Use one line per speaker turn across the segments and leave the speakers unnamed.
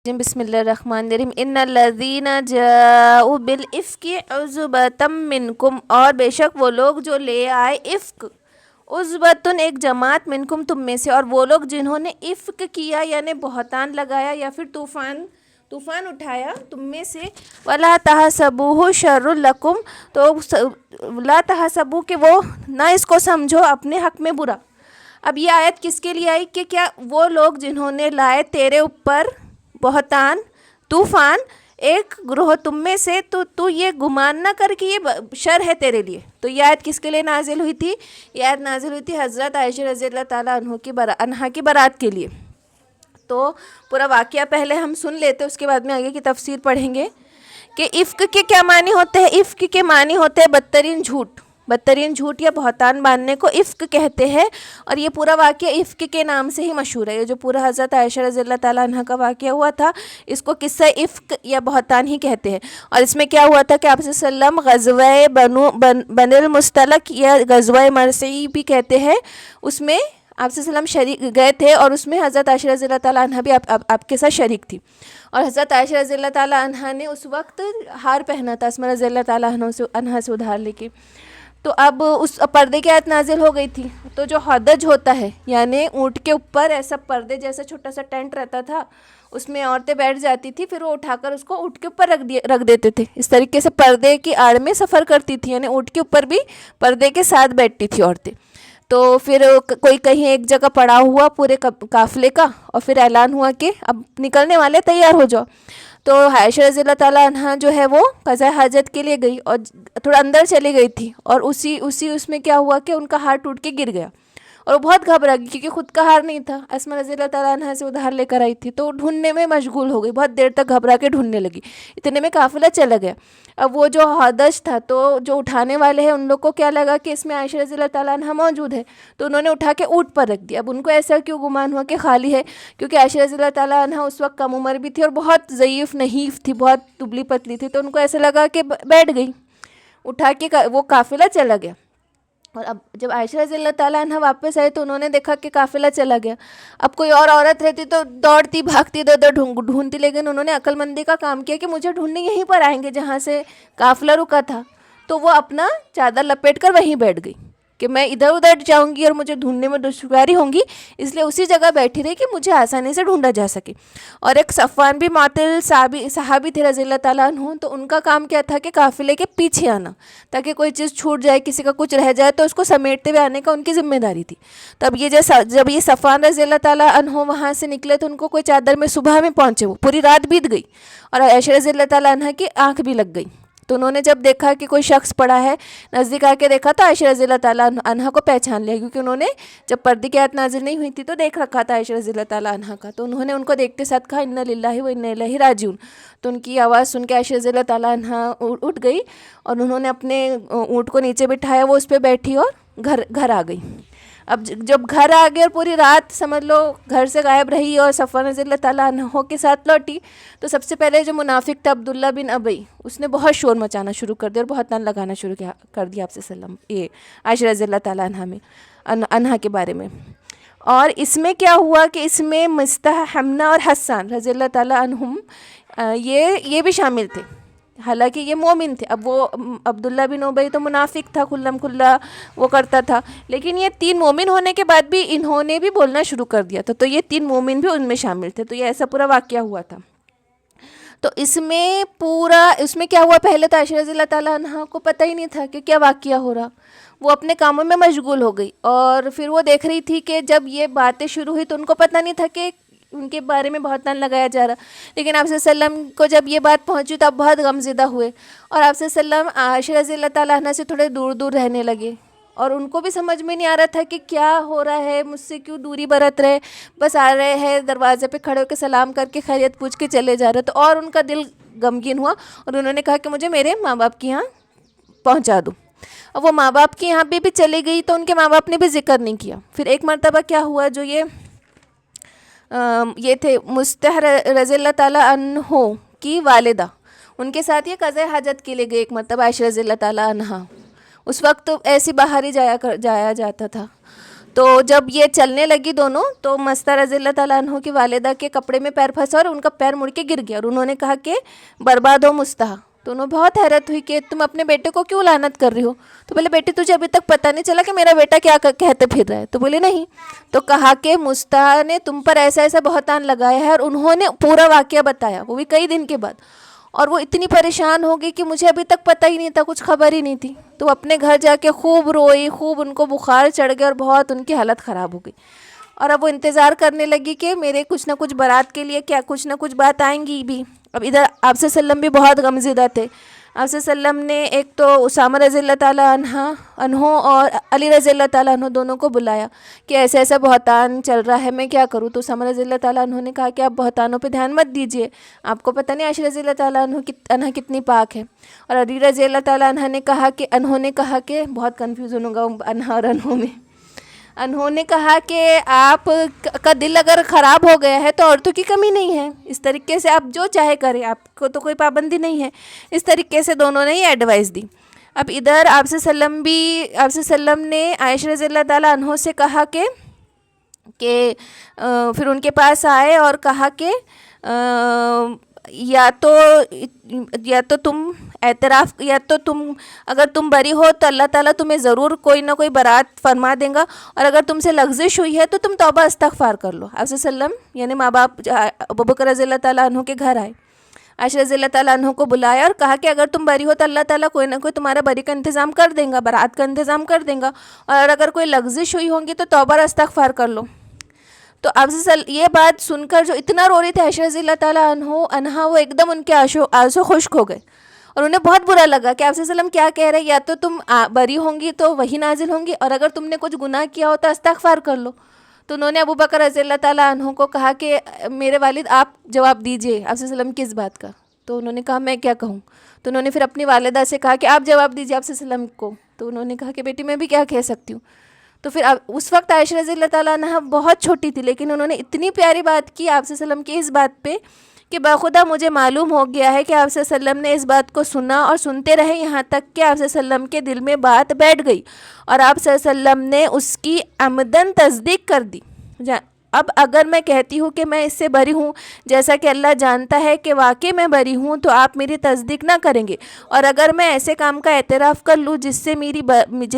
بسم اللہ الرحمن الرحیم ان الذین جاؤوا بالافک عصبۃ منکم، اور بے شک وہ لوگ جو لے آئے افک، عصبۃ ایک جماعت، منکم تم میں سے، اور وہ لوگ جنہوں نے افک کیا یعنی بہتان لگایا یا پھر طوفان اٹھایا تم میں سے، ولا تحسبوہ شر لکم، تو لا تحسبو کہ وہ نہ اس کو سمجھو اپنے حق میں برا۔ اب یہ آیت کس کے لیے آئی کہ کیا وہ لوگ جنہوں نے لائے تیرے اوپر بہتان، طوفان، ایک گروہ تم میں سے، تو یہ گمان نہ کر کہ یہ شر ہے تیرے لیے۔ تو یہ آیت کس کے لیے نازل ہوئی تھی؟ یہ آیت نازل ہوئی تھی حضرت عائشہ رضی اللہ تعالیٰ عنہا کی برات کے لیے۔ تو پورا واقعہ پہلے ہم سن لیتے، اس کے بعد میں آگے کی تفسیر پڑھیں گے کہ افک کے کیا معنی ہوتے ہیں۔ افک کے معنی ہوتے ہیں بدترین جھوٹ یا بہتان باندھنے کو افک کہتے ہیں، اور یہ پورا واقعہ افک کے نام سے ہی مشہور ہے۔ یہ جو پورا حضرت عائشہ رضی اللہ تعالیٰ عنہ کا واقعہ ہوا تھا، اس کو قصہ افک یا بہتان ہی کہتے ہیں۔ اور اس میں کیا ہوا تھا کہ آپ صلی اللہ علیہ وسلم غزوہ بنی المصطلق یا غزوہ مرسی بھی کہتے ہیں، اس میں آپ صلی اللہ علیہ وسلم شریک گئے تھے، اور اس میں حضرت عائشہ رضی اللہ تعالیٰ عنہ بھی آپ کے ساتھ شریک تھی۔ اور حضرت عائشہ رضی اللہ تعالیٰ عنہ نے اس وقت ہار پہنا تھا اسماء رضی اللہ تعالیٰ عنہ سے ادھار لے کے۔ تو اب اس پردے کی آیت نازل ہو گئی تھی، تو جو حدج ہوتا ہے یعنی اونٹ کے اوپر ایسا پردے جیسا چھوٹا سا ٹینٹ رہتا تھا، اس میں عورتیں بیٹھ جاتی تھی، پھر وہ اٹھا کر اس کو اونٹ کے اوپر رکھ دیتے تھے۔ اس طریقے سے پردے کی آڑ میں سفر کرتی تھی، یعنی اونٹ کے اوپر بھی پردے کے ساتھ بیٹھتی تھی عورتیں۔ تو پھر کوئی کہیں ایک جگہ پڑا ہوا پورے قافلے کا، اور پھر اعلان ہوا کہ اب نکلنے والے، تیار ہو جاؤ۔ تو عائشہ رضی اللہ تعالیٰ عنہ جو ہے وہ قضاء حاجت کے لیے گئی، اور تھوڑا اندر چلی گئی تھی، اور اس میں کیا ہوا کہ ان کا ہار ٹوٹ کے گر گیا، اور وہ بہت گھبرا گئی کیونکہ خود کا ہار نہیں تھا، اسماء رضی اللہ تعالیٰ عنہ سے ادھار لے کر آئی تھی، تو ڈھونڈنے میں مشغول ہو گئی، بہت دیر تک گھبرا کے ڈھونڈنے لگی، اتنے میں قافلہ چلا گیا۔ اب وہ جو حدث تھا، تو جو اٹھانے والے ہیں ان لوگ کو کیا لگا کہ اس میں عائشہ رضی اللہ تعالیٰ عنہ موجود ہے، تو انہوں نے اٹھا کے اونٹ پر رکھ دیا۔ اب ان کو ایسا کیوں گمان ہوا کہ خالی ہے، کیونکہ عائشہ رضی اللہ تعالیٰ عنہ اس وقت کم عمر بھی تھی اور بہت ضعیف نحیف تھی، بہت دبلی پتلی تھی، تو ان کو ایسا لگا کہ بیٹھ گئی، اٹھا کے وہ قافلہ چلا گیا۔ اور اب جب عائشہ رضی اللہ تعالیٰ عنہ واپس آئے تو انہوں نے دیکھا کہ قافلہ چلا گیا۔ اب کوئی اور عورت رہتی تو دوڑتی بھاگتی ادھر ڈھونڈتی، لیکن انہوں نے عقل مندی کا کام کیا کہ مجھے ڈھونڈنے یہیں پر آئیں گے جہاں سے قافلہ رکا تھا، تو وہ اپنا چادر لپیٹ کر وہیں بیٹھ گئی کہ میں ادھر ادھر جاؤں گی اور مجھے ڈھونڈنے میں دشواری ہوں گی، اس لیے اسی جگہ بیٹھی رہی کہ مجھے آسانی سے ڈھونڈا جا سکے۔ اور ایک صفوان بھی معطل صحابی تھے رضی اللہ تعالیٰ عنہ، تو ان کا کام کیا تھا کہ قافلے کے پیچھے آنا، تاکہ کوئی چیز چھوٹ جائے، کسی کا کچھ رہ جائے تو اس کو سمیٹتے ہوئے آنے کا ان کی ذمہ داری تھی۔ تب جب یہ صفوان رضی اللہ تعالیٰ عنہ وہاں سے نکلے تو ان کو کوئی چادر میں صبح میں پہنچے، وہ پوری رات بیت گئی، اور عائشہ رضی اللہ تعالیٰ عنہ کی آنکھ بھی لگ گئی۔ تو انہوں نے جب دیکھا کہ کوئی شخص پڑا ہے، نزدیک آ کے دیکھا تو عائشہ رضی اللہ تعالیٰ عنہ کو پہچان لیا، کیونکہ انہوں نے جب پردے کی آیت نازل نہیں ہوئی تھی تو دیکھ رکھا تھا عائشہ رضی اللہ تعالیٰ عنہ کا، تو انہوں نے ان کو دیکھتے ساتھ کہا انا للہ و انا الیہ راجعون۔ تو ان کی آواز سن کے عائشہ رضی اللہ تعالیٰ عنہ اٹھ گئی، اور انہوں نے اپنے اونٹ کو نیچے بٹھایا، وہ اس پہ بیٹھی اور گھر آ گئی۔ اب جب گھر آ گئے اور پوری رات سمجھ لو گھر سے غائب رہی اور صفوان رضی اللہ تعالیٰ عنہ کے ساتھ لوٹی، تو سب سے پہلے جو منافق تھا عبداللہ بن ابی، اس نے بہت شور مچانا شروع کر دیا اور بہتان لگانا شروع کر دیا آپ سے یہ عائشہ رضی اللہ تعالیٰ عنہ کے بارے میں۔ اور اس میں کیا ہوا کہ اس میں مصطح، حمنہ اور حسان رضی اللہ تعالیٰ عنہم یہ بھی شامل تھے، حالانکہ یہ مومن تھے۔ اب وہ عبداللہ بن ابی تو منافق تھا، کھلم کھلا وہ کرتا تھا، لیکن یہ تین مومن ہونے کے بعد بھی انہوں نے بھی بولنا شروع کر دیا تھا، تو یہ تین مومن بھی ان میں شامل تھے۔ تو یہ ایسا پورا واقعہ ہوا تھا۔ تو اس میں کیا ہوا، پہلے تو عائشہ رضی اللہ تعالیٰ عنہ کو پتہ ہی نہیں تھا کہ کیا واقعہ ہو رہا، وہ اپنے کاموں میں مشغول ہو گئی، اور پھر وہ دیکھ رہی تھی کہ جب یہ باتیں شروع ہوئی تو ان کو پتہ نہیں تھا کہ ان کے بارے میں بہتان لگایا جا رہا، لیکن آپ صلی اللہ علیہ وسلم کو جب یہ بات پہنچی تو آپ بہت غمزدہ ہوئے، اور آپ صلی اللہ علیہ وسلم عائشہ رضی اللہ تعالیٰ عنہ سے تھوڑے دور دور رہنے لگے، اور ان کو بھی سمجھ میں نہیں آ رہا تھا کہ کیا ہو رہا ہے، مجھ سے کیوں دوری برت رہے، بس آ رہے ہیں دروازے پہ کھڑے ہو کے سلام کر کے خیریت پوچھ کے چلے جا رہے، تو اور ان کا دل غمگین ہوا، اور انہوں نے کہا کہ مجھے میرے ماں باپ کے یہاں پہنچا دو۔ اب وہ ماں باپ کے یہاں بھی چلی گئی تو ان کے ماں باپ نے بھی ذکر نہیں کیا۔ پھر ایک مرتبہ کیا ہوا، جو یہ تھے مصطح رضی اللہ تعالیٰ عنہ کی والدہ، ان کے ساتھ یہ قضاء حاجت کے لیے گئے ایک مرتبہ عائشہ رضی اللہ تعالیٰ عنہ، اس وقت تو ایسی باہر ہی جایا جاتا تھا، تو جب یہ چلنے لگی دونوں تو مستہ رضی اللہ تعالیٰ عنہ کی والدہ کے کپڑے میں پیر پھنسا اور ان کا پیر مڑ کے گر گیا، اور انہوں نے کہا کہ برباد ہو مستہ. تو انہوں بہت حیرت ہوئی کہ تم اپنے بیٹے کو کیوں لعنت کر رہی ہو؟ تو بولے بیٹی تجھے ابھی تک پتہ نہیں چلا کہ میرا بیٹا کیا کہتے پھر رہا ہے؟ تو بولے نہیں. تو کہا کہ مستہ نے تم پر ایسا ایسا بہتان لگایا ہے، اور انہوں نے پورا واقعہ بتایا، وہ بھی کئی دن کے بعد. اور وہ اتنی پریشان ہو گئی کہ مجھے ابھی تک پتہ ہی نہیں تھا، کچھ خبر ہی نہیں تھی. تو وہ اپنے گھر جا کے خوب روئی، خوب ان کو بخار چڑھ گیا اور بہت ان کی حالت خراب ہو گئی. اور اب وہ انتظار کرنے لگی کہ میرے کچھ نہ کچھ برات کے لیے کچھ نہ کچھ بات آئیں گی بھی. اب ادھر آپ صلی اللہ علیہ وسلم بھی بہت غمزدہ تھے. آپ صلی اللہ علیہ وسلم نے ایک تو اسامہ رضی اللہ تعالیٰ عنہ اور علی رضی اللہ تعالیٰ عنہ دونوں کو بلایا کہ ایسا ایسا بہتان چل رہا ہے، میں کیا کروں؟ تو اسامہ رضی اللہ تعالیٰ عنہ نے کہا کہ آپ بہتانوں پہ دھیان مت دیجئے، آپ کو پتہ نہیں عائشہ رضی اللہ تعالیٰ عنہ کتنی پاک ہے. اور علی رضی اللہ تعالیٰ عنہ نے کہا کہ بہت کنفیوژن ہوگا انہا اور انہوں میں. انہوں نے کہا کہ آپ کا دل اگر خراب ہو گیا ہے تو عورتوں کی کمی نہیں ہے، اس طریقے سے آپ جو چاہے کریں، آپ کو تو کوئی پابندی نہیں ہے. اس طریقے سے دونوں نے یہ ایڈوائس دی. اب ادھر آپ صلی اللہ علیہ وسلم نے عائشہ رضی اللہ تعالیٰ عنہ سے کہا کہ پھر ان کے پاس آئے اور کہا کہ یا تو تم اعتراف، یا تو اگر تم بری ہو تو اللہ تعالیٰ تمہیں ضرور کوئی نہ کوئی برات فرما دیں گا، اور اگر تم سے لغزش ہوئی ہے تو تم توبہ استغفار کر لو. آپ صلی اللہ علیہ وسلم یعنی ماں باپ ابوبکر رضی اللہ تعالیٰ عنہ کے گھر آئے، عائشہ رضی اللہ تعالیٰ عنہ کو بلایا اور کہا کہ اگر تم بری ہو تو اللہ تعالیٰ کوئی نہ کوئی تمہارا بری کا انتظام کر دیں گا، برات کا انتظام کر دیں گا، اور اگر کوئی لغزش ہوئی ہوں گی تو توبہ اور استغفار کر لو. تو اب یہ بات سن کر جو اتنا رو رہی تھی عائشہ رضی اللہ تعالیٰ عنہ، وہ ایک دم ان کے آنسو خشک ہو گئے، اور انہیں بہت برا لگا کہ آپ صلی اللہ علیہ وسلم کیا کہہ رہے، یا تو تم بری ہوں گی تو وہی نازل ہوں گی، اور اگر تم نے کچھ گناہ کیا ہو تو استغفار کر لو. تو انہوں نے ابوبکر رضی اللہ تعالیٰ عنہ کو کہا کہ میرے والد آپ جواب دیجئے آپ صلی اللہ علیہ وسلم کی اس بات کا. تو انہوں نے کہا میں کیا کہوں؟ تو انہوں نے پھر اپنی والدہ سے کہا کہ آپ جواب دیجئے آپ صلی اللہ علیہ وسلم کو. تو انہوں نے کہا کہ بیٹی میں بھی کیا کہہ سکتی ہوں. تو پھر اس وقت عائشہ رضی اللہ تعالیٰ عنہ بہت چھوٹی تھی، لیکن انہوں نے اتنی پیاری بات کی آپ صلی اللہ علیہ وسلم کی اس بات پہ کہ باخدا مجھے معلوم ہو گیا ہے کہ آپ صلی اللہ علیہ وسلم نے اس بات کو سنا اور سنتے رہے، یہاں تک کہ آپ صلی اللہ علیہ وسلم کے دل میں بات بیٹھ گئی اور آپ صلی اللہ علیہ وسلم نے اس کی عمدن تصدیق کر دی. اب اگر میں کہتی ہوں کہ میں اس سے بری ہوں، جیسا کہ اللہ جانتا ہے کہ واقعی میں بری ہوں، تو آپ میری تصدیق نہ کریں گے، اور اگر میں ایسے کام کا اعتراف کر لوں جس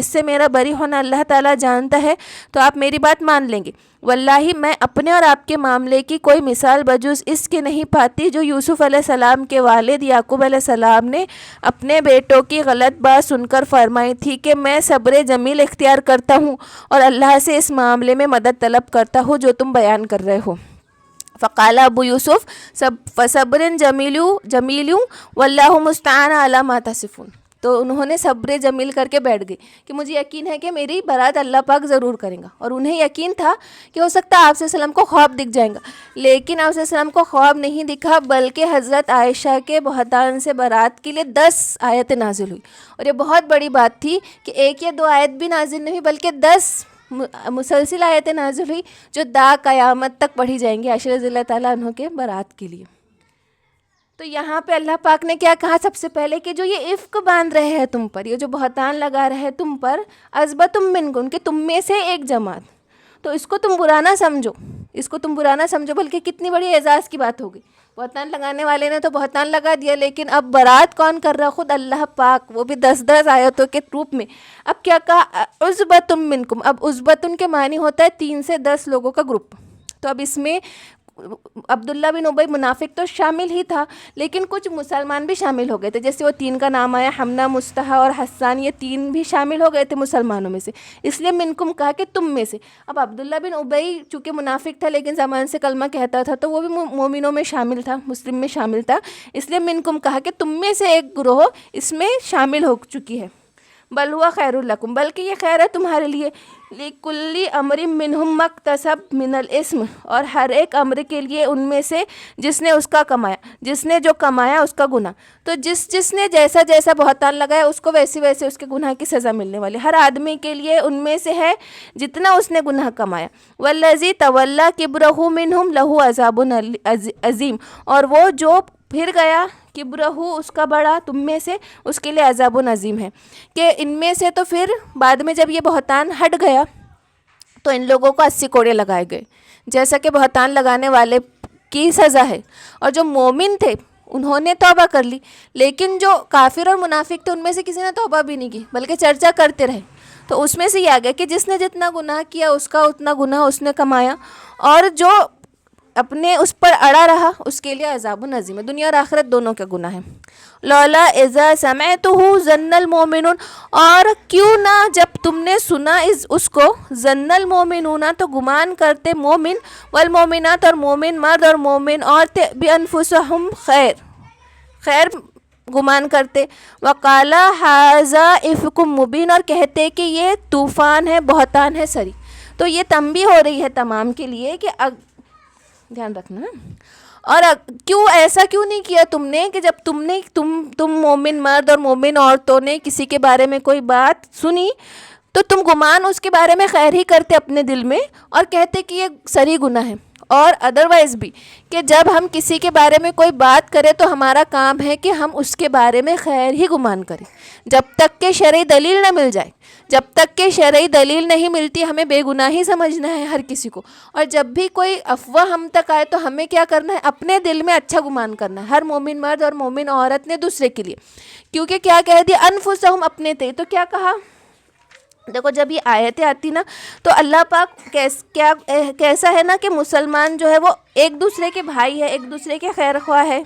سے میرا بری ہونا اللہ تعالیٰ جانتا ہے، تو آپ میری بات مان لیں گے. واللہ میں اپنے اور آپ کے معاملے کی کوئی مثال بجز اس کے نہیں پاتی جو یوسف علیہ السلام کے والد یعقوب علیہ السلام نے اپنے بیٹوں کی غلط بات سن کر فرمائی تھی کہ میں صبر جمیل اختیار کرتا ہوں اور اللہ سے اس معاملے میں مدد طلب کرتا ہوں جو تم بیان کر رہے ہو. فقال ابو یوسف فصبر جمیل واللہ مستعان علی ما تصفون. تو انہوں نے صبر جمیل کر کے بیٹھ گئی کہ مجھے یقین ہے کہ میری برات اللہ پاک ضرور کریں گا، اور انہیں یقین تھا کہ ہو سکتا ہے آپ صلی اللہ علیہ وسلم کو خواب دکھ جائیں گا، لیکن آپ صلی اللہ علیہ وسلم کو خواب نہیں دکھا، بلکہ حضرت عائشہ کے بہتان سے برات کے لیے 10 آیتیں نازل ہوئی. اور یہ بہت بڑی بات تھی کہ ایک یا 2 آیت بھی نازل نہیں ہوئی بلکہ 10 مسلسل آیتیں نازل ہوئی جو تا قیامت تک پڑھی جائیں گی عائشہ رضی اللہ تعالیٰ عنہ کے برات کے لیے. تو یہاں پہ اللہ پاک نے کیا کہا سب سے پہلے کہ جو یہ عفق باندھ رہے ہیں تم پر، یہ جو بہتان لگا رہے ہیں تم پر، عصبۃ منکم کہ تم میں سے ایک جماعت، تو اس کو تم برا نہ سمجھو، بلکہ کتنی بڑی اعزاز کی بات ہوگی. بہتان لگانے والے نے تو بہتان لگا دیا، لیکن اب برات کون کر رہا؟ خود اللہ پاک، وہ بھی 10 آیتوں کے روپ میں. اب کیا کہا؟ عصبۃ منکم. اب عصبۃ کے معنی ہوتا ہے 3 سے 10 لوگوں کا گروپ. تو اب اس میں عبداللہ بن ابی منافق تو شامل ہی تھا، لیکن کچھ مسلمان بھی شامل ہو گئے تھے، جیسے وہ 3 کا نام آیا، حمنہ، مصطح اور حسان، یہ 3 بھی شامل ہو گئے تھے مسلمانوں میں سے، اس لیے منکم کہا کہ تم میں سے. اب عبداللہ بن ابی چونکہ منافق تھا لیکن زمان سے کلمہ کہتا تھا، تو وہ بھی مومنوں میں شامل تھا، مسلم میں شامل تھا، اس لیے منکم کہا کہ تم میں سے ایک گروہ اس میں شامل ہو چکی ہے. بل ہوا خیر لکم، بلکہ یہ خیر ہے تمہارے لیے. لکل امر منہم مکتسب من الاسم، اور ہر ایک امر کے لیے ان میں سے جس نے جو کمایا اس کا گناہ. تو جس نے جیسا بہتان لگایا اس کو ویسے اس کے گناہ کی سزا ملنے والی. ہر آدمی کے لیے ان میں سے ہے جتنا اس نے گناہ کمایا. والذی تولی کبرہ منہم لہ عذاب عظیم، اور وہ جو پھر گیا کبرہ اس کا بڑا تم میں سے، اس کے لیے عذاب عظیم ہے. کہ ان میں سے تو پھر بعد میں جب یہ بہتان ہٹ گیا تو ان لوگوں کو 80 کوڑے لگائے گئے، جیسا کہ بہتان لگانے والے کی سزا ہے۔ اور جو مومن تھے انہوں نے توبہ کر لی، لیکن جو کافر اور منافق تھے ان میں سے کسی نے توبہ بھی نہیں کی، بلکہ چرچا کرتے رہے۔ تو اس میں سے یہ آ گیا کہ جس نے جتنا گناہ کیا اس کا اتنا گناہ اس نے کمایا، اور جو اپنے اس پر اڑا رہا اس کے لیے عذاب عظیم ہے، دنیا اور آخرت دونوں کا گناہ ہے۔ لولا اذا سمعتہ ظن المؤمنون، اور کیوں نہ جب تم نے سنا اس کو، ظن المؤمنون تو گمان کرتے مومن، والمؤمنات اور مومن مرد اور مومن عورتیں، بانفسہم خیر گمان کرتے، وقال ھذا افک مبین، اور کہتے کہ یہ طوفان ہے، بہتان ہے سری۔ تو یہ تنبیہ ہو رہی ہے تمام کے لیے کہ دھیان رکھنا، اور ایسا کیوں نہیں کیا تم نے کہ جب تم مومن مرد اور مومن عورتوں نے کسی کے بارے میں کوئی بات سنی تو تم گمان اس کے بارے میں خیر ہی کرتے اپنے دل میں، اور کہتے کہ یہ سری گناہ ہے۔ اور ادروائز بھی کہ جب ہم کسی کے بارے میں کوئی بات کریں تو ہمارا کام ہے کہ ہم اس کے بارے میں خیر ہی گمان کریں، جب تک کہ شرعی دلیل نہ مل جائے۔ جب تک کہ شرعی دلیل نہیں ملتی ہمیں بے گناہ ہی سمجھنا ہے ہر کسی کو، اور جب بھی کوئی افواہ ہم تک آئے تو ہمیں کیا کرنا ہے، اپنے دل میں اچھا گمان کرنا ہے، ہر مومن مرد اور مومن عورت نے دوسرے کے لیے، کیونکہ کیا کہہ دیا، انفسہم اپنے تھے۔ تو کیا کہا، دیکھو جب یہ آیتیں آتی نا تو اللہ پاک کیسا ہے نا کہ مسلمان جو ہے وہ ایک دوسرے کے بھائی ہے، ایک دوسرے کے خیر خواہ ہے۔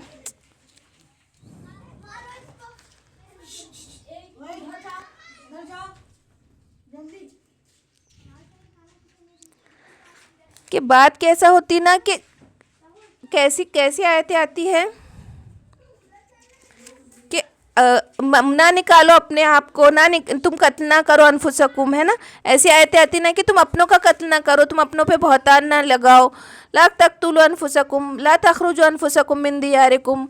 کہ بات کیسا ہوتی نا کہ کیسی آیتیں آتی ہیں کہ نہ نکالو اپنے آپ کو، تم قتل نہ کرو انفسکم، ہے نا، ایسی آیتیں آتی نا کہ تم اپنوں کا قتل نہ کرو، تم اپنوں پہ بہتان نہ لگاؤ، لا تقتلوا انفسکم لا تخرجوا انفسکم من دیارکم۔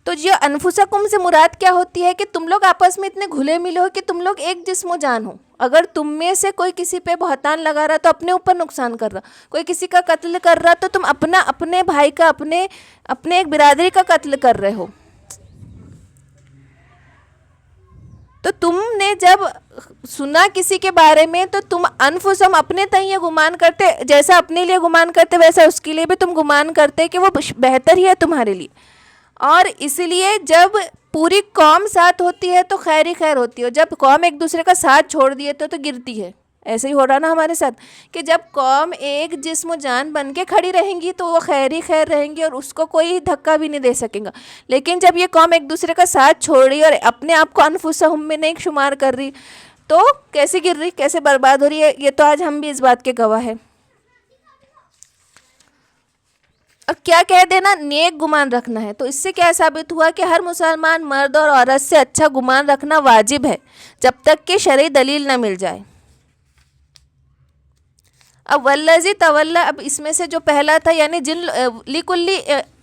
تو یہ انفسکم سے مراد کیا ہوتی ہے کہ تم لوگ آپس میں اتنے گھلے ملے ہو کہ تم لوگ ایک جسم و جان ہو۔ اگر تم میں سے کوئی کسی پہ بہتان لگا رہا تو اپنے اوپر نقصان کر رہا، کوئی کسی کا قتل کر رہا تو تم اپنے بھائی کا، اپنے ایک برادری کا قتل کر رہے ہو۔ تو تم نے جب سنا کسی کے بارے میں تو تم انفسہم اپنے تئیں یہ گمان کرتے، جیسا اپنے لیے گمان کرتے ویسا اس کے لیے بھی تم گمان کرتے کہ وہ بہتر ہی ہے تمہارے لیے۔ اور اس لیے جب پوری قوم ساتھ ہوتی ہے تو خیر ہی خیر ہوتی ہے، جب قوم ایک دوسرے کا ساتھ چھوڑ دیے تو گرتی ہے۔ ایسے ہی ہو رہا نا ہمارے ساتھ کہ جب قوم ایک جسم و جان بن کے کھڑی رہیں گی تو وہ خیر ہی خیر رہیں گی اور اس کو کوئی دھکا بھی نہیں دے سکیں گا۔ لیکن جب یہ قوم ایک دوسرے کا ساتھ چھوڑ رہی اور اپنے آپ کو انفسہم میں نہیں شمار کر رہی تو کیسے گر رہی، کیسے برباد ہو رہی ہے، یہ تو آج ہم بھی اس بات کے گواہ ہیں۔ اور کیا کہہ دینا، نیک گمان رکھنا ہے۔ تو اس سے کیا ثابت ہوا کہ ہر مسلمان مرد اور عورت سے اچھا گمان رکھنا واجب ہے جب تک کہ شرعی دلیل نہ مل جائے۔ اب والذی تولی، اب اس میں سے جو پہلا تھا یعنی جن لکل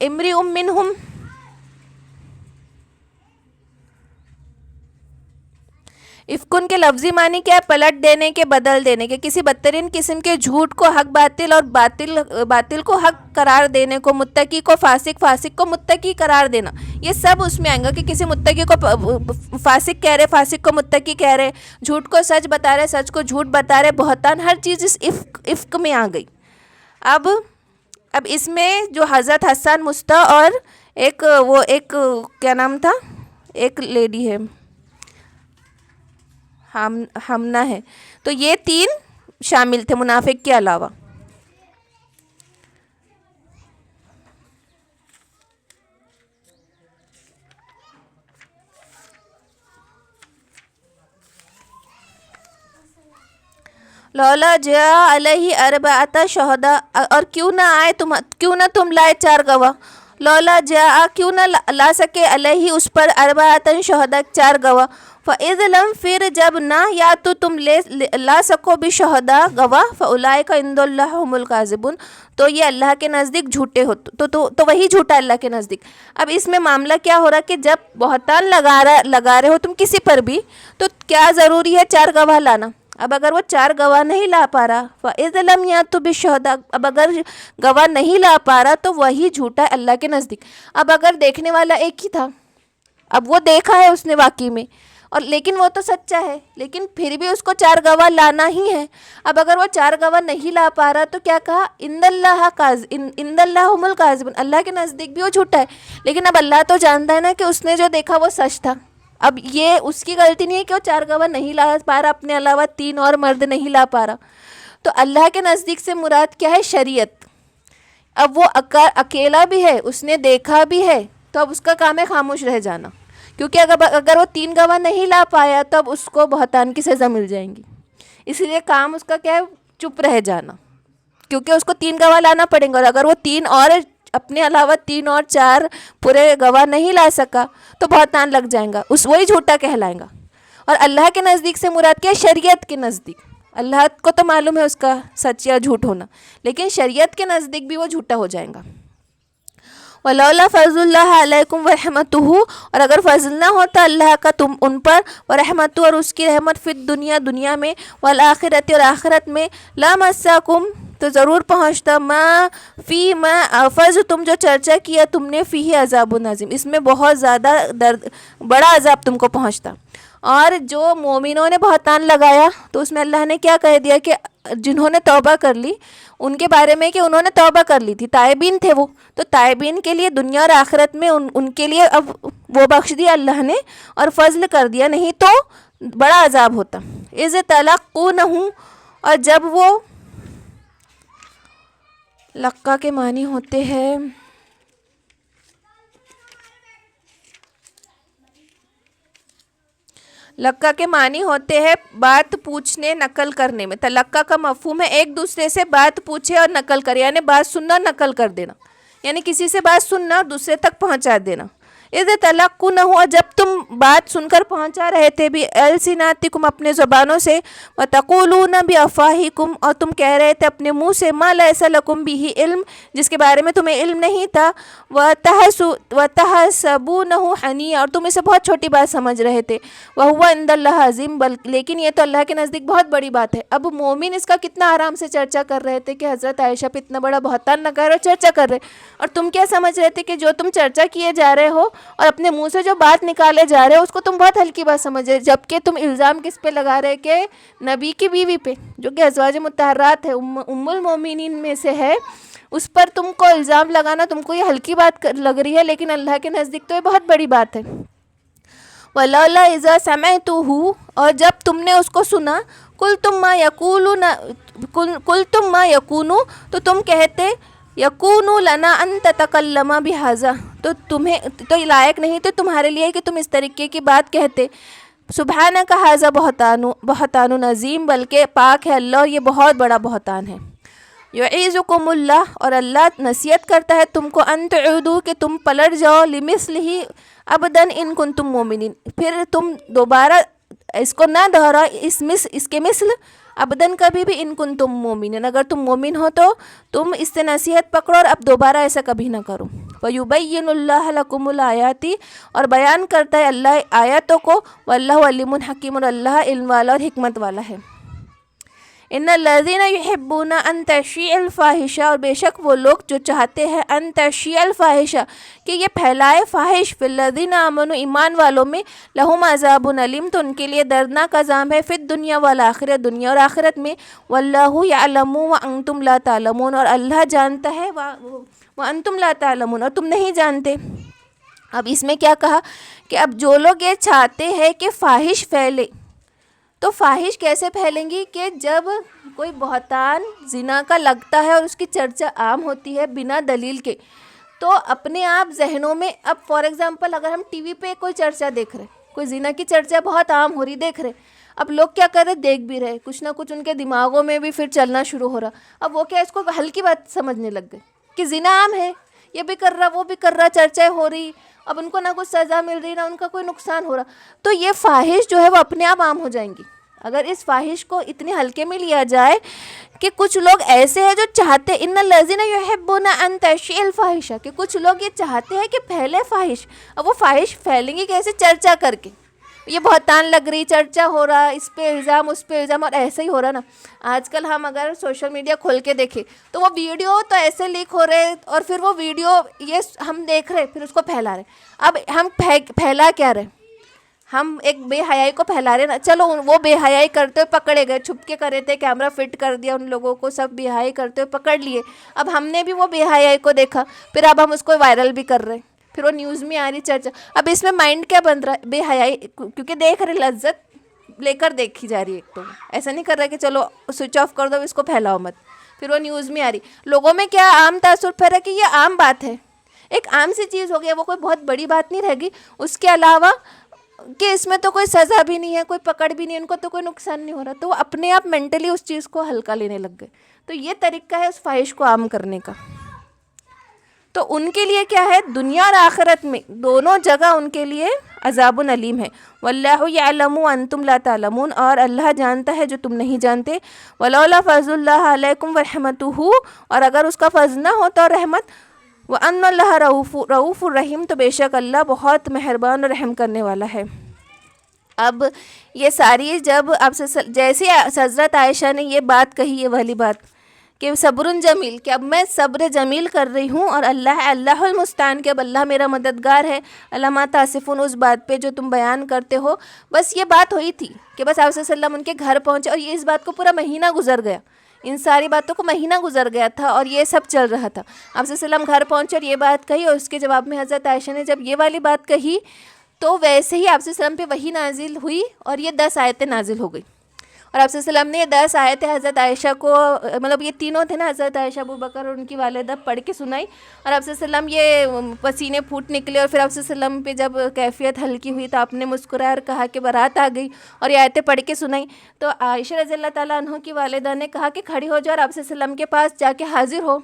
امرئ منہم، افکن کے لفظی معنی کیا ہے، پلٹ دینے کے، بدل دینے کے، کسی بدترین قسم کے جھوٹ کو حق باطل اور باطل کو حق قرار دینے کو، متقی کو فاسق، فاسق کو متقی قرار دینا، یہ سب اس میں آئیں گا کہ کسی متقی کو فاسق کہہ رہے، فاسق کو متقی کہہ رہے، جھوٹ کو سچ بتا رہے، سچ کو جھوٹ بتا رہے، بہتان، ہر چیز اس افک میں آ گئی۔ اب اس میں جو حضرت حسان مستہ اور ایک کیا نام تھا، ایک لیڈی ہے ہمنہ ہے، تو یہ تین شامل تھے منافق کے علاوہ۔ لولا جاء علیہ اربعۃ شہداء، اور کیوں نہ تم لائے 4 گواہ، لولا جاء کیوں نہ لا سکے علیہ اس پر اربعۃ شہداء 4 گواہ، فاذ لم پھر جب نہ یا تو تم لا سکو بشہداء گواہ، فاولئک عند اللہ هم الکاذبون، تو یہ اللہ کے نزدیک جھوٹے ہو، تو وہی جھوٹا اللہ کے نزدیک۔ اب اس میں معاملہ کیا ہو رہا کہ جب بہتان لگا رہے ہو تم کسی پر بھی تو کیا ضروری ہے 4 گواہ لانا۔ اب اگر وہ 4 گواہ نہیں لا پا رہا، فَإِذْ لَمْ يَأْتُوا بِالشُّهَدَاءِ، اب اگر گواہ نہیں لا پا رہا تو وہی جھوٹا ہے اللہ کے نزدیک۔ اب اگر دیکھنے والا ایک ہی تھا، اب وہ دیکھا ہے اس نے واقعی میں، اور لیکن وہ تو سچا ہے، لیکن پھر بھی اس کو 4 گواہ لانا ہی ہے۔ اب اگر وہ 4 گواہ نہیں لا پا رہا تو کیا کہا، ان اللہ هم الکاذبون، اللہ کے نزدیک بھی وہ جھوٹا ہے۔ لیکن اب اللہ تو جانتا ہے نا کہ اس نے جو دیکھا وہ سچ تھا۔ اب یہ اس کی غلطی نہیں ہے کہ وہ 4 گواہ نہیں لا پا رہا، اپنے علاوہ 3 اور مرد نہیں لا پا رہا۔ تو اللہ کے نزدیک سے مراد کیا ہے، شریعت۔ اب وہ اکیلا بھی ہے، اس نے دیکھا بھی ہے، تو اب اس کا کام ہے خاموش رہ جانا، کیونکہ اگر وہ 3 گواہ نہیں لا پایا تو اب اس کو بہتان کی سزا مل جائیں گی، اسی لیے کام اس کا کیا ہے، چپ رہ جانا، کیونکہ اس کو 3 گواہ لانا پڑیں گے، اور اگر وہ 3 اور اپنے علاوہ 3 اور 4 پورے گواہ نہیں لا سکا تو بہتان لگ جائیں گا، وہی جھوٹا کہلائیں گا۔ اور اللہ کے نزدیک سے مراد کیا ہے، شریعت کے نزدیک۔ اللہ کو تو معلوم ہے اس کا سچ یا جھوٹ ہونا، لیکن شریعت کے نزدیک بھی وہ جھوٹا ہو جائیں گا۔ وَلَوْلَا فَضْلُ اللَّهِ عَلَيْكُمْ وَرَحْمَتُهُ، اور اگر فضل نہ ہوتا اللہ کا تم ان پر، ورحمتہ، اور اس کی رحمت، فی الدنیا، دنیا میں، والآخرت، اور آخرت میں، لَمَسَّكُمْ، تو ضرور پہنچتا، ما فی ما فض، تم جو چرچا کیا تم نے، فیہ عذاب عظیم، اس میں بہت زیادہ بڑا عذاب تم کو پہنچتا۔ اور جو مومنوں نے بہتان لگایا تو اس میں اللہ نے کیا کہہ دیا کہ جنہوں نے توبہ کر لی ان کے بارے میں کہ انہوں نے توبہ کر لی تھی، تائبین تھے وہ، تو تائبین کے لیے دنیا اور آخرت میں ان کے لیے اب وہ بخش دیا اللہ نے اور فضل کر دیا، نہیں تو بڑا عذاب ہوتا۔ اذ تلقونہ، اور جب وہ، لقا کے معنی ہوتے ہیں لقا کے معنی ہوتے ہیں بات پوچھنے، نقل کرنے میں۔ تلقا کا مفہوم ہے ایک دوسرے سے بات پوچھے اور نقل کرے، یعنی بات سننا اور نقل کر دینا، یعنی کسی سے بات سننا اور دوسرے تک پہنچا دینا۔ اذ تلقونہ، جب تم بات سن کر پہنچا رہے تھے، بِأَلْسِنَاتِكُمْ، اپنے زبانوں سے، وَتَقُولُونَ بِأَفْوَاهِكُمْ، اور تم کہہ رہے تھے اپنے منہ سے، مَا لَيْسَ لَكُمْ بِهِ علم، جس کے بارے میں تمہیں علم نہیں تھا، وَتَحْسَبُونَهُ حَنِيًّا، اور تم اسے بہت چھوٹی بات سمجھ رہے تھے، وَهُوَ عِندَ اللَّهِ عَظِيمٌ، لیکن یہ تو اللہ کے نزدیک بہت بڑی بات ہے۔ اب مومن اس کا کتنا آرام سے چرچا کر رہے تھے کہ حضرت عائشہ پہ اتنا بڑا بہتان نہ کر اور چرچا کر رہے، اور تم کیا سمجھ رہے تھے کہ جو تم چرچا کیے جا رہے ہو اور اپنے منہ سے جو بات نکالے جا رہے ہو اس کو تم بہت ہلکی بات سمجھ رہے، جبکہ تم الزام کس پہ لگا رہے کہ نبی کی بیوی پہ، جو کہ ازواج مطہرات ہے، ام المومنین میں سے ہے، اس پر تم کو الزام لگانا تم کو یہ ہلکی بات لگ رہی ہے، لیکن اللہ کے نزدیک تو یہ بہت بڑی بات ہے۔ وَلَوْلَا إِذَا سَمِعْتُمُوهُ، اور جب تم نے اس کو سنا، قُلْتُم مَا یکون، تو تم کہتے، یکون لنا ان تتکلم بہذا، تو تمہیں تو لائق نہیں تو تمہارے لیے کہ تم اس طریقے کی بات کہتے، سبحانک ھذا بہتان عظیم، بلکہ پاک ہے اللہ، یہ بہت بڑا بہتان ہے۔ یعیذکم اللہ، اور اللہ نصیحت کرتا ہے تم کو، ان تعودوا، کہ تم پلٹ جاؤ، لمثلہ ابدا ان کنتم مومنین، پھر تم دوبارہ اس کو نہ دہراؤ، اس کے مثل، ابدن کبھی بھی، ان کنتم مومنین، اگر تم مومن ہو تو تم اس سے نصیحت پکڑو اور اب دوبارہ ایسا کبھی نہ کرو۔ وَيُبَيِّنُ اللَّهُ لَكُمُ الْآيَاتِ، اور بیان کرتا ہے اللہ آیاتوں کو، وَاللَّهُ عَلِیمٌ حَکِیمٌ، اور اللہ علم والا اور حکمت والا ہے۔ ان الذین یحبون ان تشیع الفاحشہ، اور بے شک وہ لوگ جو چاہتے ہیں، ان تشیع الفاحشہ، کہ یہ پھیلائے فاحش، فی الذین آمنوا، ایمان والوں میں، لہم عذاب علیم، تو ان کے لیے دردناک عذاب ہے، فی الدنیا والآخرہ، دنیا اور آخرت میں، واللہ یعلم وانتم لا تعلمون، اور اللہ جانتا ہے وانتم لا تعلمون، اور تم نہیں جانتے۔ اب اس میں کیا کہا کہ اب جو لوگ یہ چاہتے ہیں کہ فاحش پھیلے، تو فاحش کیسے پھیلیں گی کہ جب کوئی بہتان زنا کا لگتا ہے اور اس کی چرچا عام ہوتی ہے بنا دلیل کے، تو اپنے آپ ذہنوں میں، اب فار ایگزامپل اگر ہم ٹی وی پہ کوئی چرچا دیکھ رہے، کوئی زنا کی چرچا بہت عام ہو رہی دیکھ رہے، اب لوگ کیا کر رہے، دیکھ بھی رہے، کچھ نہ کچھ ان کے دماغوں میں بھی پھر چلنا شروع ہو رہا، اب وہ کیا اس کو ہلکی بات سمجھنے لگ گئے کہ زنا عام ہے، یہ بھی کر رہا وہ بھی کر رہا، چرچائیں ہو رہی، اب ان کو نہ کچھ سزا مل رہی نہ ان کا کوئی نقصان ہو رہا، تو یہ فاحش جو ہے وہ اپنے آپ عام ہو جائیں گی اگر اس فاحش کو اتنے ہلکے میں لیا جائے کہ کچھ لوگ ایسے ہیں جو چاہتے، ان الذین یحبون ان تشیع الفاحشہ، کہ کچھ لوگ یہ چاہتے ہیں کہ پھیلے فاحش، اب وہ فاحش پھیلیں گی کیسے، چرچا کر کے، یہ بہتان لگ رہی، چرچا ہو رہا، اس پہ الزام اس پہ الزام، اور ایسے ہی ہو رہا نا۔ آج کل ہم اگر سوشل میڈیا کھول کے دیکھیں تو وہ ویڈیو تو ایسے لیک ہو رہے، اور پھر وہ ویڈیو یہ ہم دیکھ رہے پھر اس کو پھیلا رہے، اب ہم پھیلا کیا رہے، ہم ایک بے حیائی کو پھیلا رہے نا. چلو وہ بے حیائی کرتے ہوئے پکڑے گئے, چھپ کے کرے تھے, کیمرہ فٹ کر دیا ان لوگوں کو, سب بے حیائی کرتے ہوئے پکڑ لیے. اب ہم نے بھی وہ بے حیائی کو دیکھا, پھر اب ہم اس کو وائرل بھی کر رہے ہیں, پھر وہ نیوز میں آ رہی چرچا. اب اس میں مائنڈ کیا بن رہا ہے, بے حیائی, کیونکہ دیکھ رہے لذت لے کر دیکھی جا رہی ہے. ایک تو ایسا نہیں کر رہا کہ چلو سوئچ آف کر دو, اس کو پھیلاؤ مت, پھر وہ نیوز میں آ رہی. لوگوں میں کیا عام تاثر پھیلا کہ یہ عام بات ہے, ایک عام سی چیز ہو گئی, وہ کوئی بہت بڑی بات نہیں رہ گی. اس کے علاوہ کہ اس میں تو کوئی سزا بھی نہیں ہے, کوئی پکڑ بھی نہیں, ان کو تو کوئی نقصان نہیں ہو رہا, تو وہ اپنے آپ مینٹلی اس چیز کو ہلکا لینے لگ گئے. تو یہ طریقہ ہے اس فحش کو عام کرنے کا. تو ان کے لیے کیا ہے, دنیا اور آخرت میں دونوں جگہ ان کے لیے عذاب علیم ہے. واللہ یعلم وانتم لا تعلمون, اور اللہ جانتا ہے جو تم نہیں جانتے. ولولا فضل اللہ علیکم ورحمتہ, اور اگر اس کا فضل نہ ہوتا اور رحمت, وان اللہ رؤوف الرحیم, تو بے شک اللہ بہت مہربان اور رحم کرنے والا ہے. اب یہ ساری جب آپ سے جیسے حضرت عائشہ نے یہ بات کہی, یہ والی بات کہ صبر جمیل, کہ اب میں صبر جمیل کر رہی ہوں, اور اللہ المستعان, کہ اب اللہ میرا مددگار ہے. اللہ ما تصفون, اس بات پہ جو تم بیان کرتے ہو. بس یہ بات ہوئی تھی کہ بس آپ صلی اللہ علیہ وسلم ان کے گھر پہنچے, اور یہ اس بات کو پورا مہینہ گزر گیا, ان ساری باتوں کو مہینہ گزر گیا تھا, اور یہ سب چل رہا تھا. آپ صلی اللہ علیہ وسلم گھر پہنچے اور یہ بات کہی, اور اس کے جواب میں حضرت عائشہ نے جب یہ والی بات کہی, تو ویسے ہی آپ صلی اللہ علیہ وسلم پہ وحی نازل ہوئی, اور یہ 10 آیتیں نازل ہو گئی. اور آپ صلی اللہ علیہ وسلم نے یہ 10 آیتیں حضرت عائشہ کو, مطلب یہ تینوں تھے نا, حضرت عائشہ, ابو بکر اور ان کی والدہ, پڑھ کے سنائی. اور آپ صلی اللہ علیہ وسلم یہ پسینے پھوٹ نکلے, اور پھر آپ صلی اللہ علیہ وسلم پہ جب کیفیت ہلکی ہوئی تو آپ نے مسکرایا اور کہا کہ بارات آ گئی, اور یہ آیتیں پڑھ کے سنائی. تو عائشہ رضی اللہ تعالیٰ عنہ کی والدہ نے کہا کہ کھڑی ہو جاؤ اور آپ صلی اللہ علیہ وسلم کے پاس جا کے حاضر ہو.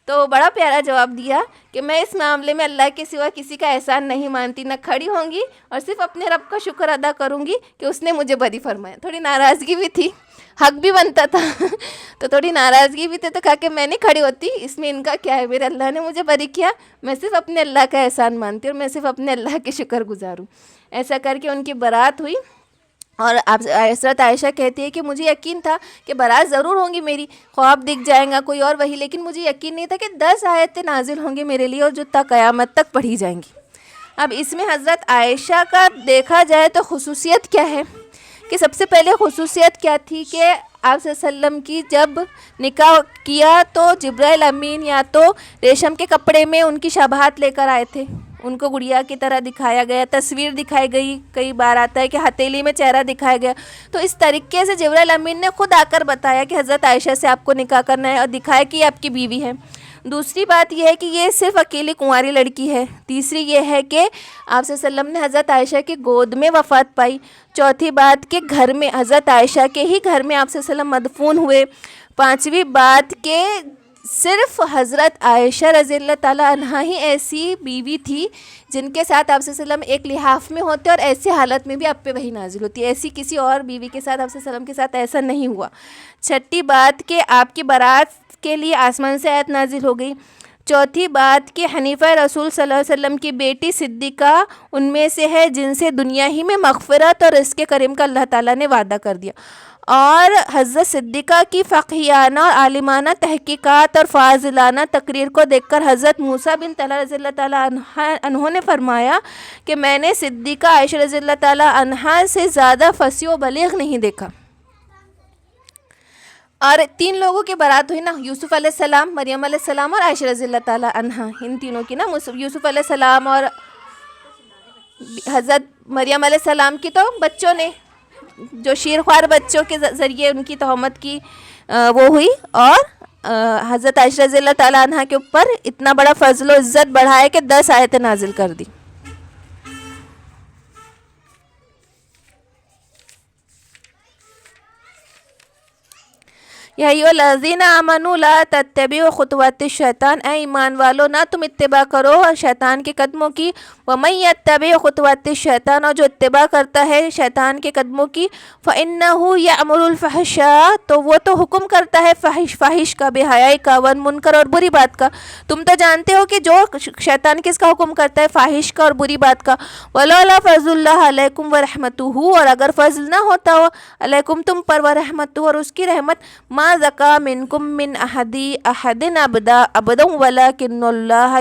تو بڑا پیارا جواب دیا کہ میں اس معاملے میں اللہ کے سوا کسی کا احسان نہیں مانتی, نہ کھڑی ہوں گی, اور صرف اپنے رب کا شکر ادا کروں گی کہ اس نے مجھے بری فرمایا. تھوڑی ناراضگی بھی تھی, حق بھی بنتا تھا تو تھوڑی ناراضگی بھی تھی, تو کہا کہ میں نہیں کھڑی ہوتی, اس میں ان کا کیا ہے, میرے اللہ نے مجھے بری کیا, میں صرف اپنے اللہ کا احسان مانتی ہوں, اور میں صرف اپنے اللہ کے شکر گزار ہوں. ایسا کر کے ان کی برات ہوئی. اور آپ حضرت عائشہ کہتی ہے کہ مجھے یقین تھا کہ برات ضرور ہوں گی میری, خواب دکھ جائیں گا کوئی اور وہی, لیکن مجھے یقین نہیں تھا کہ 10 آیتیں نازل ہوں گی میرے لیے, اور جو تا قیامت تک پڑھی جائیں گی. اب اس میں حضرت عائشہ کا دیکھا جائے تو خصوصیت کیا ہے, کہ سب سے پہلے خصوصیت کیا تھی کہ آپ صلی اللہ علیہ وسلم کی جب نکاح کیا تو جبرائیل امین یا تو ریشم کے کپڑے میں ان کی شباہت لے کر آئے تھے, ان کو گڑیا کی طرح دکھایا گیا, تصویر دکھائی گئی, کئی بار آتا ہے کہ ہتھیلی میں چہرہ دکھایا گیا. تو اس طریقے سے جبرائیل امین نے خود آ کر بتایا کہ حضرت عائشہ سے آپ کو نکاح کرنا ہے, اور دکھایا کہ یہ آپ کی بیوی ہے. دوسری بات یہ ہے کہ یہ صرف اکیلی کنواری لڑکی ہے. تیسری یہ ہے کہ آپ صلی اللہ علیہ وسلم نے حضرت عائشہ کی گود میں وفات پائی. چوتھی بات کہ گھر میں, حضرت عائشہ کے ہی گھر میں آپ صلی اللہ علیہ وسلم مدفون ہوئے. پانچویں بات کہ صرف حضرت عائشہ رضی اللہ تعالیٰ عنہا ہی ایسی بیوی تھی جن کے ساتھ آپ صلی اللہ علیہ وسلم ایک لحاف میں ہوتے, اور ایسی حالت میں بھی آپ پہ وحی نازل ہوتی. ایسی کسی اور بیوی کے ساتھ آپ صلی اللہ علیہ وسلم کے ساتھ ایسا نہیں ہوا. چھٹی بات کہ آپ کی برات کے لیے آسمان سے آیت نازل ہو گئی. چوتھی بات کہ حنیفہ رسول صلی اللہ علیہ وسلم کی بیٹی صدیقہ ان میں سے ہے جن سے دنیا ہی میں مغفرت اور رزق کریم کا اللہ تعالیٰ نے وعدہ کر دیا. اور حضرت صدیقہ کی فقیہانہ اور عالمانہ تحقیقات اور فاضلانہ تقریر کو دیکھ کر حضرت موسیٰ بن طلحہ رضی اللہ تعالیٰ عنہ نے فرمایا کہ میں نے صدیقہ عائشہ رضی اللہ تعالیٰ عنہا سے زیادہ فصیح و بلیغ نہیں دیکھا. اور 3 لوگوں کی برات ہوئی نا, یوسف علیہ السلام, مریم علیہ السلام اور عائشہ رضی اللہ تعالیٰ عنہا, ان تینوں کی نا, یوسف علیہ السلام اور حضرت مریم علیہ السلام کی تو بچوں نے, جو شیرخوار بچوں کے ذریعے ان کی تہمت کی وہ ہوئی, اور حضرت عائشہ رضی اللہ تعالیٰ عنہا کے اوپر اتنا بڑا فضل و عزت بڑھائے کہ 10 آیتیں نازل کر دی. یا ایھا الذین آمنوا لا تتبعوا خطوات الشیطان, اے ایمان والو نہ تم اتباع کرو شیطان کے قدموں کی. ومن یتبع خطوات الشیطان, اور جو اتباع کرتا ہے شیطان کے قدموں کی, فإنہ یأمر الفحشاء, تو وہ تو حکم کرتا ہے فحش کا, بے حیائی کا, والمنکر اور بری بات کا. تم تو جانتے ہو کہ جو شیطان کس کا حکم کرتا ہے, فحش کا اور بری بات کا. ولولا فضل اللہ علیکم ورحمتہ, اور اگر فضل نہ ہوتا ہو علیکم تم پر, ورحمتہ اور اس کی رحمت, ما زکا منکم من احد ابدا ولکن اللہ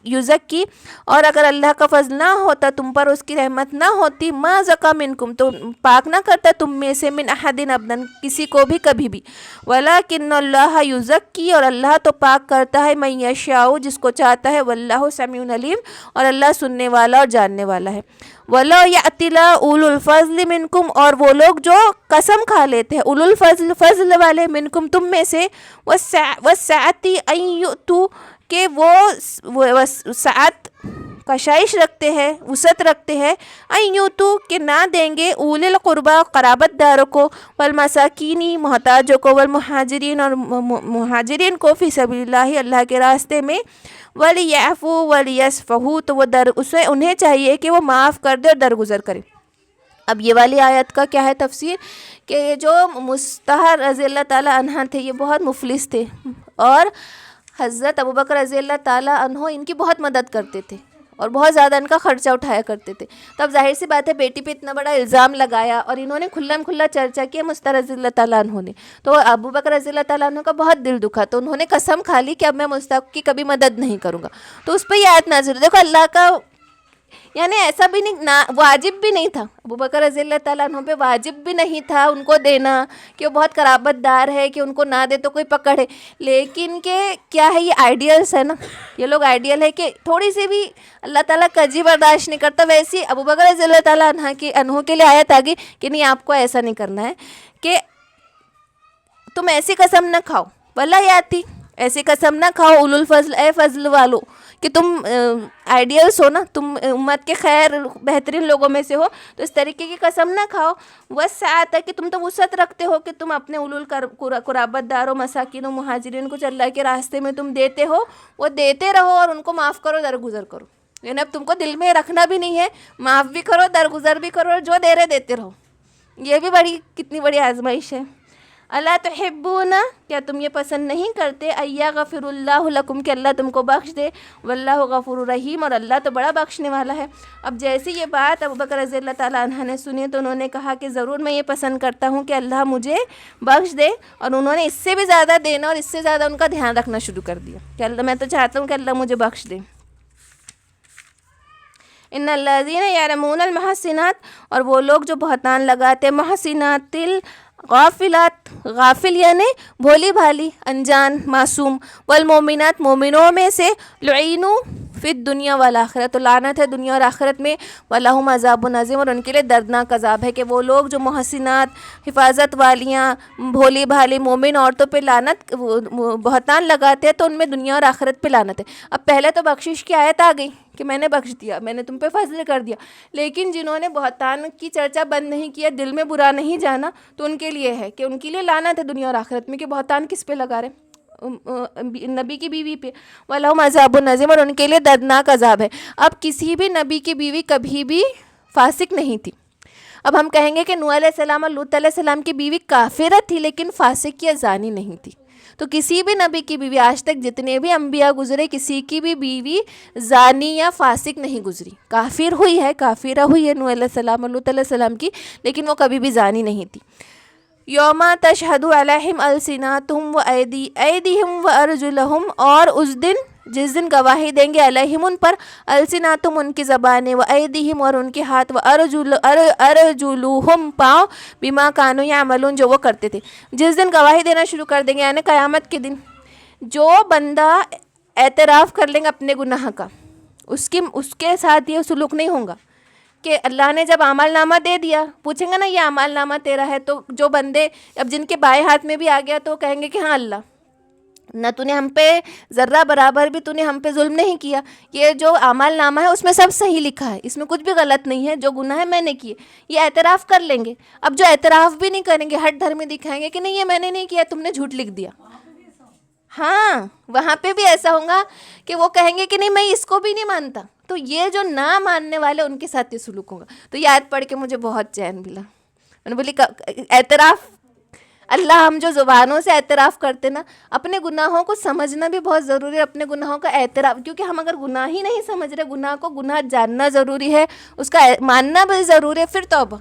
یزکی اور اگر اللہ کا فضل نہ ہوتا تم پر، اس کی رحمت نہ ہوتی، ما زکا منکم تو پاک نہ کرتا تم میں سے، من احد ابدا کسی کو بھی کبھی بھی، ولکن اللہ یزکی اور اللہ تو پاک کرتا ہے، من یشاء جس کو چاہتا ہے، واللہ سمیع علیم اور اللہ سننے والا اور جاننے والا ہے۔ وَلَوْ يَأْتِلَا اولو الفضل منکم اور وہ لوگ جو قسم کھا لیتے ہیں، اولو الفضل فضل والے، منکم تم میں سے، وَالسَّعَةِ أَن يُؤْتُوا کہ وہ سعت کشائش رکھتے ہیں، وسعت رکھتے ہیں، أَن يُؤْتُوا کہ نہ دیں گے، اولِ القربى قرابت داروں کو، والمساکین محتاجوں کو، والمہاجرین اور مہاجرین کو، فی سبیل اللہ اللہ کے راستے میں، وَلِيَعْفُوا وَلِيَصْفَحُوا تو وہ انہیں چاہیے کہ وہ معاف کر دے اور درگزر کرے۔ اب یہ والی آیت کا کیا ہے تفسیر کہ یہ جو مستحر رضی اللہ تعالیٰ عنہ تھے یہ بہت مفلس تھے اور حضرت ابوبکر رضی اللہ تعالیٰ عنہ ان کی بہت مدد کرتے تھے اور بہت زیادہ ان کا خرچہ اٹھایا کرتے تھے۔ تب ظاہر سی بات ہے بیٹی پہ اتنا بڑا الزام لگایا اور انہوں نے کھلا چرچا کیا مستحر رضی اللہ تعالیٰ عنہ نے، تو ابوبکر رضی اللہ تعالیٰ عنہ کا بہت دل دکھا، تو انہوں نے قسم کھا لی کہ اب میں مستحر کی کبھی مدد نہیں کروں گا۔ تو اس پہ یہ آیت نازل، دیکھو اللہ کا یعنی ایسا بھی نہیں، واجب بھی نہیں تھا ابوبکر رضی اللہ تعالیٰ عنہ پہ، واجب بھی نہیں تھا ان کو دینا کہ وہ بہت قرابت دار ہے کہ ان کو نہ دے تو کوئی پکڑ ہے، لیکن کہ کیا ہے یہ آئیڈیلس ہے نا، یہ لوگ آئیڈیل ہے کہ تھوڑی سی بھی اللہ تعالیٰ کجی برداشت نہیں کرتا، ویسی ابوبکر رضی اللہ تعالیٰ عنہ کے لیے آیت آگئی کہ نہیں آپ کو ایسا نہیں کرنا ہے کہ تم ایسی قسم نہ کھاؤ، واللہ آتی ایسی قسم نہ کھاؤ، اولو الفضل اے فضل والو کہ تم آئیڈیلس ہو نا، تم امت کے خیر بہترین لوگوں میں سے ہو، تو اس طریقے کی قسم نہ کھاؤ، وسعت کہ تم تو وسعت رکھتے ہو کہ تم اپنے اولو قرابت داروں، مساکین و مہاجرین کو جو اللہ کے راستے میں تم دیتے ہو وہ دیتے رہو اور ان کو معاف کرو، درگزر کرو، یعنی اب تم کو دل میں رکھنا بھی نہیں ہے، معاف بھی کرو، درگزر بھی کرو اور جو دے رہے دیتے رہو۔ یہ بھی کتنی بڑی آزمائش ہے۔ اللہ تحبون کیا تم یہ پسند نہیں کرتے، یغفر اللہ لکم کہ اللہ تم کو بخش دے، واللہ غفور رحیم اور اللہ تو بڑا بخشنے والا ہے۔ اب جیسے یہ بات ابوبکر رضی اللہ تعالیٰ عنہ نے سنی تو انہوں نے کہا کہ ضرور میں یہ پسند کرتا ہوں کہ اللہ مجھے بخش دے، اور انہوں نے اس سے بھی زیادہ دینا اور اس سے زیادہ ان کا دھیان رکھنا شروع کر دیا کہ اللہ میں تو چاہتا ہوں کہ اللہ مجھے بخش دے۔ ان الذین یرمون المحصنات اور وہ لوگ جو بہتان لگاتے محسنات غافلات، غافل یعنی بھولی بھالی، انجان، معصوم، والمومنات مومنوں میں سے، لعینوا فی الدنیا والآخرہ تو لعنت ہے دنیا اور آخرت میں، ولہم عذاب عظیم اور ان کے لیے دردناک عذاب ہے کہ وہ لوگ جو محسنات حفاظت والیاں بھولی بھالی مومن عورتوں پہ لعنت بہتان لگاتے ہیں تو ان میں دنیا اور آخرت پہ لعنت ہے۔ اب پہلے تو بخشش کی آیت آ گئی کہ میں نے بخش دیا، میں نے تم پہ فضل کر دیا، لیکن جنہوں نے بہتان کی چرچا بند نہیں کیا، دل میں برا نہیں جانا، تو ان کے لیے ہے کہ ان کے لیے لعنت ہے دنیا اور آخرت میں کہ بہتان کس پہ لگا رہے، نبی کی بیوی پہ، وَلَهُمْ عَذَابٌ عَظِيمٌ اور ان کے لیے دردناک عذاب ہے۔ اب کسی بھی نبی کی بیوی کبھی بھی فاسق نہیں تھی۔ اب ہم کہیں گے کہ نوح علیہ السلام اور لوط علیہ السلام کی بیوی کافرہ تھی لیکن فاسق یا زانی نہیں تھی، تو کسی بھی نبی کی بیوی آج تک جتنے بھی انبیاء گزرے کسی کی بھی بیوی زانی یا فاسق نہیں گزری، کافر ہوئی ہے، کافرہ ہوئی ہے نوح علیہ السلام اور لوط علیہ السلام کی، لیکن وہ کبھی بھی زانی نہیں تھی۔ یوم تشہد علیہم السناتہم و ایدیہم و ارجلہم اور اس دن جس دن گواہی دیں گے علیہم ان پر، السناتہم ان کی زبانیں، و ایدیہم اور ان کے ہاتھ، و ارجلہم پاؤں، بما کانوا یعملون جو وہ کرتے تھے۔ جس دن گواہی دینا شروع کر دیں گے یعنی قیامت کے دن، جو بندہ اعتراف کر لیں گے اپنے گناہ کا، اس کے ساتھ یہ سلوک نہیں ہوگا کہ اللہ نے جب اعمال نامہ دے دیا، پوچھیں گے نا یہ اعمال نامہ تیرا ہے، تو جو بندے اب جن کے بائیں ہاتھ میں بھی آ گیا تو کہیں گے کہ ہاں اللہ نہ تو نے ہم پہ ذرہ برابر بھی تو نے ہم پہ ظلم نہیں کیا، یہ جو اعمال نامہ ہے اس میں سب صحیح لکھا ہے، اس میں کچھ بھی غلط نہیں ہے، جو گناہ ہے میں نے کیے، یہ اعتراف کر لیں گے۔ اب جو اعتراف بھی نہیں کریں گے، ہٹ دھر میں دکھائیں گے کہ نہیں یہ میں نے نہیں کیا، تم نے جھوٹ لکھ دیا، ہاں وہاں پہ بھی ایسا ہوگا کہ وہ کہیں گے کہ نہیں میں اس کو بھی نہیں مانتا، تو یہ جو نہ ماننے والے ان کے ساتھ یہ سلوک ہوگا۔ تو یہ آیت پڑھ کے مجھے بہت چین ملا، میں نے بولی اعتراف، اللہ ہم جو زبانوں سے اعتراف کرتے نا، اپنے گناہوں کو سمجھنا بھی بہت ضروری ہے، اپنے گناہوں کا اعتراف، کیونکہ ہم اگر گناہ ہی نہیں سمجھ رہے، گناہ کو گناہ جاننا ضروری ہے، اس کا ماننا بھی ضروری ہے، پھر توبہ،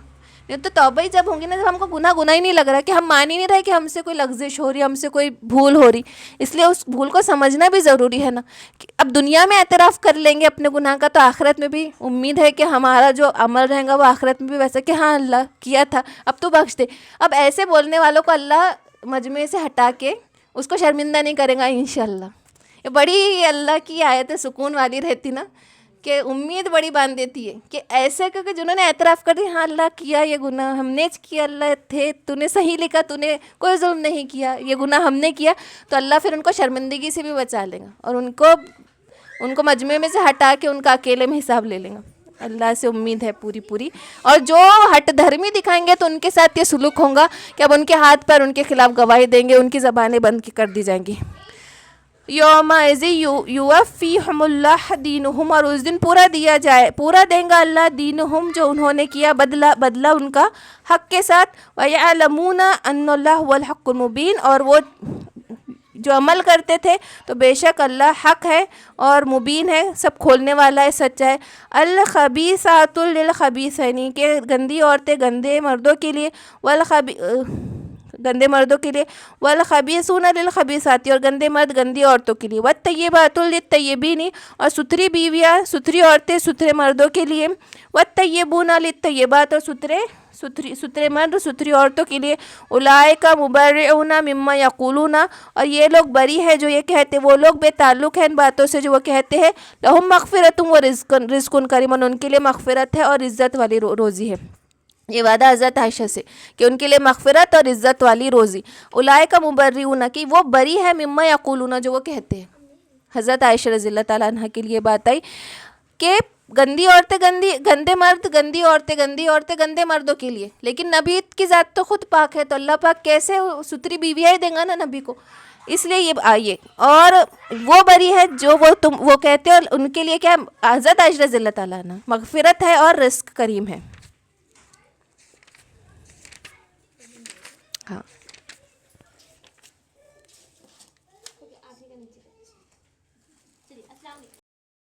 یہ تو توبہ ہی جب ہوں گی نا جب ہم کو گناہ ہی نہیں لگ رہا کہ ہم مان ہی نہیں رہے کہ ہم سے کوئی لغزش ہو رہی ہے، ہم سے کوئی بھول ہو رہی. اس لیے اس بھول کو سمجھنا بھی ضروری ہے نا. کہ اب دنیا میں اعتراف کر لیں گے اپنے گناہ کا تو آخرت میں بھی امید ہے کہ ہمارا جو عمل رہے گا وہ آخرت میں بھی ویسا کہ ہاں اللہ کیا تھا اب تو بخش دے. اب ایسے بولنے والوں کو اللہ مجمع سے ہٹا کے اس کو شرمندہ نہیں کرے گا انشاءاللہ. یہ بڑی اللہ کی آیت سکون والی رہتی نا، کہ امید بڑی باندھ دیتی ہے کہ ایسے کہ جنہوں نے اعتراف کر دی ہاں اللہ کیا یہ گناہ ہم نے کیا، اللہ تھے تو نے صحیح لکھا، تو نے کوئی ظلم نہیں کیا، یہ گناہ ہم نے کیا، تو اللہ پھر ان کو شرمندگی سے بھی بچا لے گا اور ان کو مجمع میں سے ہٹا کے ان کا اکیلے میں حساب لے لیں گا. اللہ سے امید ہے پوری. اور جو ہٹ دھرمی دکھائیں گے تو ان کے ساتھ یہ سلوک ہوگا کہ اب ان کے ہاتھ پر ان کے خلاف گواہی دیں گے، ان کی زبانیں بند کر دی جائیں گی. یومئذ یوفیہم اللہ دینہم، اور اس دن پورا دیں گا اللہ دینہم جو انہوں نے کیا بدلہ ان کا حق کے ساتھ. وَيَعْلَمُونَ أَنَّ اللَّهُ هُوَ الْحَقُّ الْمُبِينُ، اور وہ جو عمل کرتے تھے تو بے شک اللہ حق ہے اور مبین ہے، سب کھولنے والا ہے، سچا ہے. الخبیثات للخبیثین، کہ گندی عورتیں گندے مردوں کے لیے، گندے مردوں کے لیے، والخبیثون للخبیثات، اور گندے مرد گندی عورتوں کے لیے، والطیبات للطیبین، اور ستھری بیویاں ستھری عورتیں ستھرے مردوں کے لیے، والطیبون للطیبات، اور ستھرے مرد ستھری عورتوں کے لیے. اولئک مبرئون مما یقولون، اور یہ لوگ بری ہے جو یہ کہتے، وہ لوگ بے تعلق ہیں ان باتوں سے جو وہ کہتے ہیں. لہم مغفرۃ و رزق کریم، ان کے لیے مغفرت ہے اور عزت والی روزی ہے. یہ وعدہ حضرت عائشہ سے کہ ان کے لیے مغفرت اور عزت والی روزی. اولئک مبرئون، کہ وہ بری ہے، مما یقولون، جو وہ کہتے ہیں. حضرت عائشہ رضی اللہ تعالیٰ عنہ کے لیے بات آئی کہ گندی عورتیں گندے مرد، گندی عورتیں گندے مردوں کے لیے، لیکن نبی کی ذات تو خود پاک ہے، تو اللہ پاک کیسے ستھری بیویاں ہی دیں گا نا نبی کو. اس لیے یہ آئیے، اور وہ بری ہے جو وہ کہتے ہیں، اور ان کے لیے کیا، حضرت عائشہ رضی اللہ تعالیٰ عنہ، مغفرت ہے اور رزق کریم ہے. ہاں.